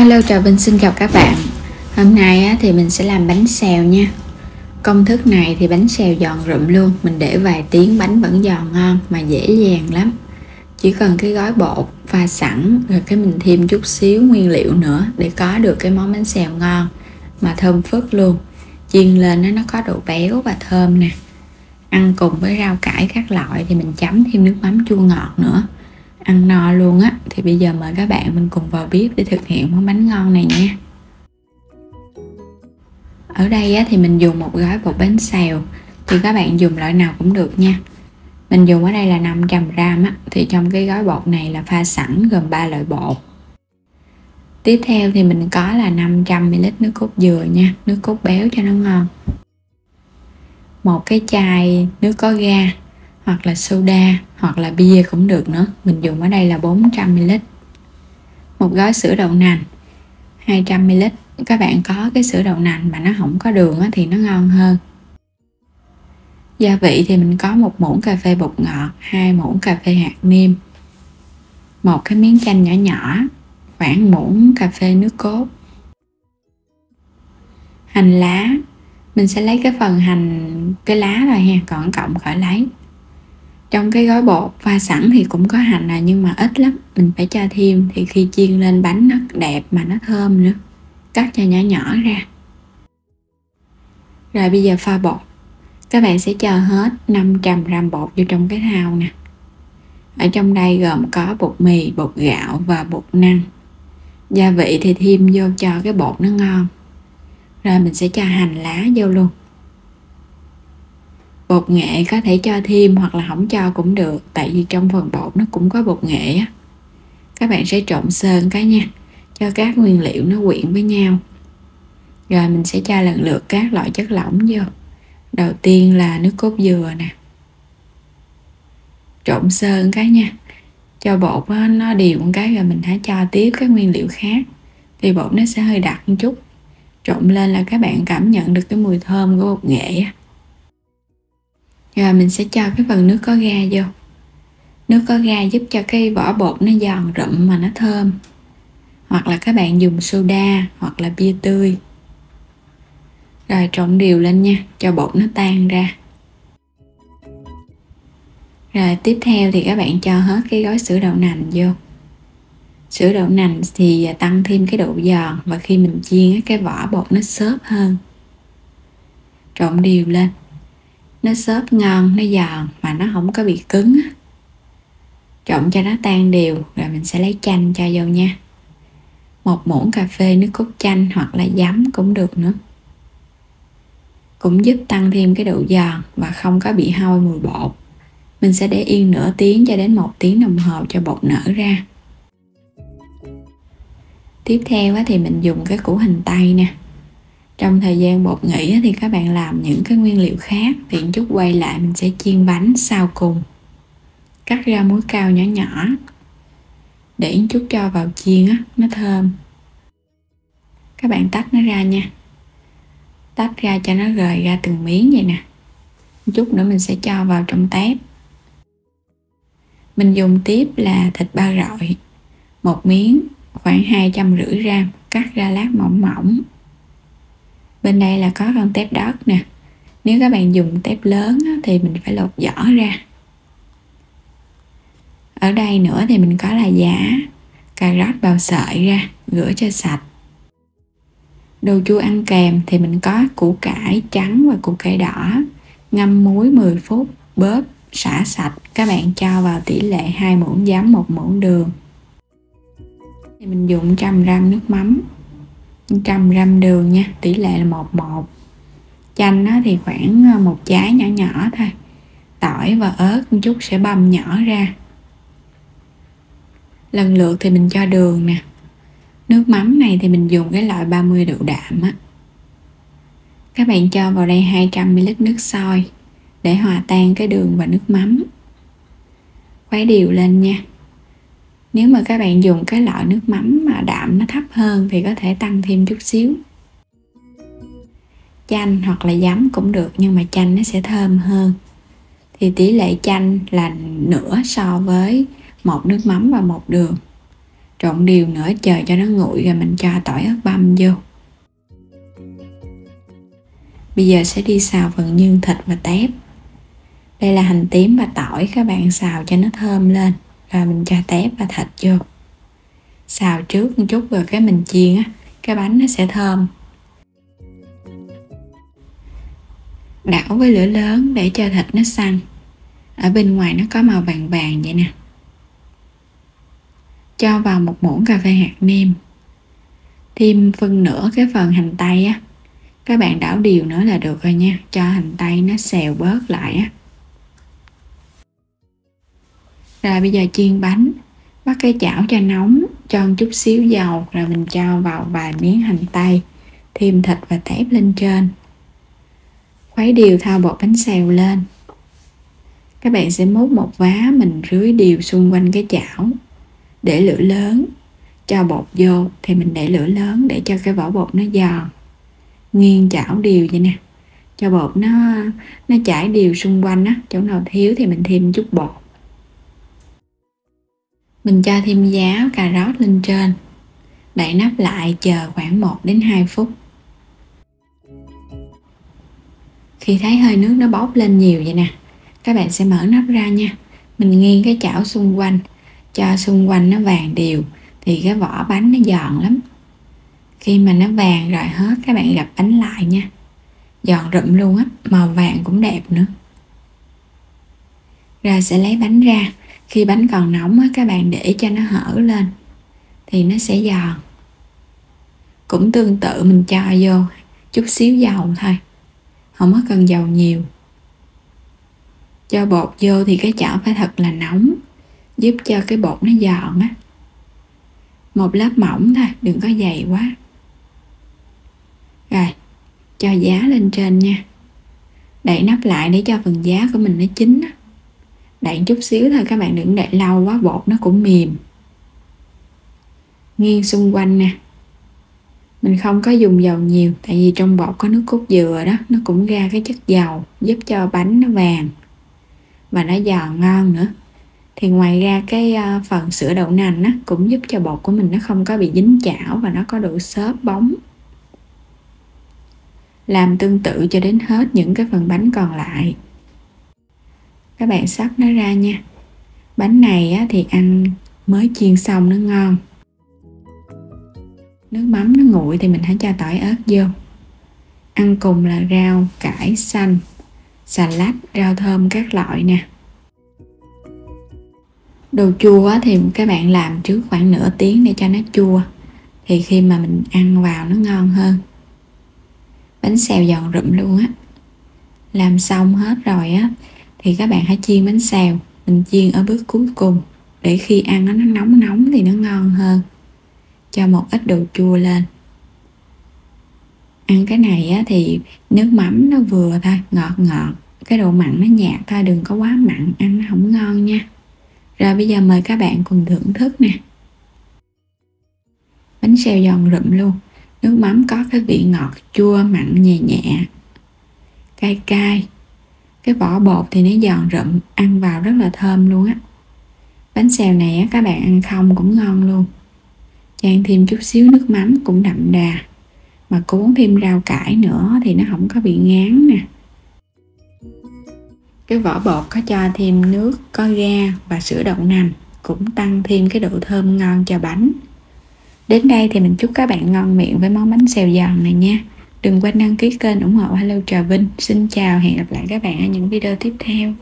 Hello, Trà Vinh xin chào các bạn. Hôm nay thì mình sẽ làm bánh xèo nha. Công thức này thì bánh xèo giòn rụm luôn. Mình để vài tiếng bánh vẫn giòn ngon mà dễ dàng lắm. Chỉ cần cái gói bột pha sẵn rồi cái mình thêm chút xíu nguyên liệu nữa để có được cái món bánh xèo ngon mà thơm phức luôn. Chiên lên nó có độ béo và thơm nè. Ăn cùng với rau cải các loại thì mình chấm thêm nước mắm chua ngọt nữa. Ăn no luôn á. Thì bây giờ mời các bạn mình cùng vào bếp để thực hiện món bánh ngon này nha. Ở đây thì mình dùng một gói bột bánh xèo, thì các bạn dùng loại nào cũng được nha. Mình dùng ở đây là 500g á, thì trong cái gói bột này là pha sẵn gồm 3 loại bột. Tiếp theo thì mình có là 500ml nước cốt dừa nha, nước cốt béo cho nó ngon. Một cái chai nước có ga hoặc là soda hoặc là bia cũng được nữa. Mình dùng ở đây là 400ml. Một gói sữa đậu nành 200ml. Các bạn có cái sữa đậu nành mà nó không có đường thì nó ngon hơn. Gia vị thì mình có 1 muỗng cà phê bột ngọt, 2 muỗng cà phê hạt nêm, 1 cái miếng chanh nhỏ nhỏ, khoảng muỗng cà phê nước cốt. Hành lá, mình sẽ lấy cái phần hành cái lá rồi ha, còn cọng khỏi lấy. Trong cái gói bột pha sẵn thì cũng có hành nhưng mà ít lắm, mình phải cho thêm thì khi chiên lên bánh nó đẹp mà nó thơm nữa. Cắt cho nhỏ nhỏ ra. Rồi bây giờ pha bột. Các bạn sẽ cho hết 500g bột vô trong cái thau nè. Ở trong đây gồm có bột mì, bột gạo và bột năng. Gia vị thì thêm vô cho cái bột nó ngon. Rồi mình sẽ cho hành lá vô luôn. Bột nghệ có thể cho thêm hoặc là không cho cũng được, tại vì trong phần bột nó cũng có bột nghệ á. Các bạn sẽ trộn sơ cái nha, cho các nguyên liệu nó quyện với nhau. Rồi mình sẽ cho lần lượt các loại chất lỏng vô. Đầu tiên là nước cốt dừa nè. Trộn sơ cái nha, cho bột nó đều một cái rồi mình hãy cho tiếp các nguyên liệu khác. Thì bột nó sẽ hơi đặc một chút. Trộn lên là các bạn cảm nhận được cái mùi thơm của bột nghệ. Rồi mình sẽ cho cái phần nước có ga vô. Nước có ga giúp cho cái vỏ bột nó giòn rụm mà nó thơm. Hoặc là các bạn dùng soda hoặc là bia tươi. Rồi trộn đều lên nha, cho bột nó tan ra. Rồi tiếp theo thì các bạn cho hết cái gói sữa đậu nành vô. Sữa đậu nành thì tăng thêm cái độ giòn, và khi mình chiên cái vỏ bột nó xốp hơn. Trộn đều lên. Nó xốp ngon, nó giòn mà nó không có bị cứng. Trộn cho nó tan đều, rồi mình sẽ lấy chanh cho vô nha. 1 muỗng cà phê nước cốt chanh hoặc là giấm cũng được nữa. Cũng giúp tăng thêm cái độ giòn và không có bị hôi mùi bột. Mình sẽ để yên nửa tiếng cho đến 1 tiếng đồng hồ cho bột nở ra. Tiếp theo thì mình dùng cái củ hành tây nè. Trong thời gian bột nghỉ thì các bạn làm những cái nguyên liệu khác, thì chút quay lại mình sẽ chiên bánh sau cùng. Cắt ra muối cao nhỏ nhỏ để chút cho vào chiên nó thơm. Các bạn tách nó ra nha, tách ra cho nó rời ra từng miếng vậy nè. Chút nữa mình sẽ cho vào trong tép. Mình dùng tiếp là thịt ba rọi, 1 miếng khoảng 250g, cắt ra lát mỏng mỏng. Bên đây là có con tép đất nè. Nếu các bạn dùng tép lớn thì mình phải lột vỏ ra. Ở đây nữa thì mình có là giá, cà rốt bào sợi ra, rửa cho sạch. Đồ chua ăn kèm thì mình có củ cải trắng và củ cải đỏ, ngâm muối 10 phút, bóp, xả sạch. Các bạn cho vào tỷ lệ 2 muỗng giấm, 1 muỗng đường. Thì mình dùng 100g nước mắm, 100g đường nha, tỷ lệ là 1:1. Chanh thì khoảng 1 trái nhỏ nhỏ thôi. Tỏi và ớt một chút sẽ băm nhỏ ra. Lần lượt thì mình cho đường nè. Nước mắm này thì mình dùng cái loại 30 độ đạm á. Các bạn cho vào đây 200ml nước sôi để hòa tan cái đường và nước mắm. Khuấy đều lên nha. Nếu mà các bạn dùng cái loại nước mắm mà đạm nó thấp hơn thì có thể tăng thêm chút xíu. Chanh hoặc là giấm cũng được, nhưng mà chanh nó sẽ thơm hơn. Thì tỷ lệ chanh là nửa so với 1 nước mắm và 1 đường. Trộn đều nữa, chờ cho nó nguội rồi mình cho tỏi ớt băm vô. Bây giờ sẽ đi xào phần nhương thịt và tép. Đây là hành tím và tỏi, các bạn xào cho nó thơm lên. Rồi mình cho tép và thịt vô. Xào trước một chút rồi cái mình chiên á, cái bánh nó sẽ thơm. Đảo với lửa lớn để cho thịt nó săn. Ở bên ngoài nó có màu vàng vàng vậy nè. Cho vào một muỗng cà phê hạt nêm. Thêm phân nửa cái phần hành tây á. Các bạn đảo đều nữa là được rồi nha, cho hành tây nó xèo bớt lại á. Rồi bây giờ chiên bánh. Bắt cái chảo cho nóng, cho một chút xíu dầu, rồi mình cho vào vài miếng hành tây, thêm thịt và tép lên trên. Khuấy đều thau bột bánh xèo lên. Các bạn sẽ múc một vá mình rưới đều xung quanh cái chảo. Để lửa lớn, cho bột vô thì mình để lửa lớn để cho cái vỏ bột nó giòn. Nghiêng chảo đều vậy nè, cho bột nó chảy đều xung quanh á, chỗ nào thiếu thì mình thêm chút bột. Mình cho thêm giá cà rốt lên trên. Đậy nắp lại chờ khoảng 1 đến 2 phút. Khi thấy hơi nước nó bốc lên nhiều vậy nè, các bạn sẽ mở nắp ra nha. Mình nghiêng cái chảo xung quanh, cho xung quanh nó vàng đều thì cái vỏ bánh nó giòn lắm. Khi mà nó vàng rồi hết, các bạn gập bánh lại nha. Giòn rụm luôn á, màu vàng cũng đẹp nữa. Rồi sẽ lấy bánh ra. Khi bánh còn nóng á, các bạn để cho nó hở lên thì nó sẽ giòn. Cũng tương tự mình cho vô chút xíu dầu thôi, không có cần dầu nhiều. Cho bột vô thì cái chảo phải thật là nóng, giúp cho cái bột nó giòn á. Một lớp mỏng thôi, đừng có dày quá. Rồi, cho giá lên trên nha. Đậy nắp lại để cho phần giá của mình nó chín á. Đậy chút xíu thôi, các bạn đừng đậy lâu quá, bột nó cũng mềm. Nghiêng xung quanh nè. Mình không có dùng dầu nhiều, tại vì trong bột có nước cốt dừa đó, nó cũng ra cái chất dầu, giúp cho bánh nó vàng và nó giòn ngon nữa. Thì ngoài ra cái phần sữa đậu nành á, cũng giúp cho bột của mình nó không có bị dính chảo và nó có độ xốp bóng. Làm tương tự cho đến hết những cái phần bánh còn lại. Các bạn xóc nó ra nha. Bánh này á, thì ăn mới chiên xong nó ngon. Nước mắm nó nguội thì mình hãy cho tỏi ớt vô. Ăn cùng là rau cải xanh, xà lách, rau thơm các loại nè. Đồ chua á, thì các bạn làm trước khoảng nửa tiếng để cho nó chua. Thì khi mà mình ăn vào nó ngon hơn. Bánh xèo giòn rụm luôn á. Làm xong hết rồi á thì các bạn hãy chiên bánh xèo. Mình chiên ở bước cuối cùng để khi ăn nó nóng nóng thì nó ngon hơn. Cho một ít đồ chua lên. Ăn cái này á thì nước mắm nó vừa thôi, ngọt ngọt. Cái độ mặn nó nhạt thôi, đừng có quá mặn, ăn nó không ngon nha. Rồi bây giờ mời các bạn cùng thưởng thức nè. Bánh xèo giòn rụm luôn. Nước mắm có cái vị ngọt chua mặn nhẹ nhẹ, cay cay. Cái vỏ bột thì nó giòn rụm, ăn vào rất là thơm luôn á. Bánh xèo này á, các bạn ăn không cũng ngon luôn. Chan thêm chút xíu nước mắm cũng đậm đà. Mà cuốn thêm rau cải nữa thì nó không có bị ngán nè. Cái vỏ bột có cho thêm nước, có ga và sữa đậu nành, cũng tăng thêm cái độ thơm ngon cho bánh. Đến đây thì mình chúc các bạn ngon miệng với món bánh xèo giòn này nha. Đừng quên đăng ký kênh ủng hộ Hello Trà Vinh. Xin chào, hẹn gặp lại các bạn ở những video tiếp theo.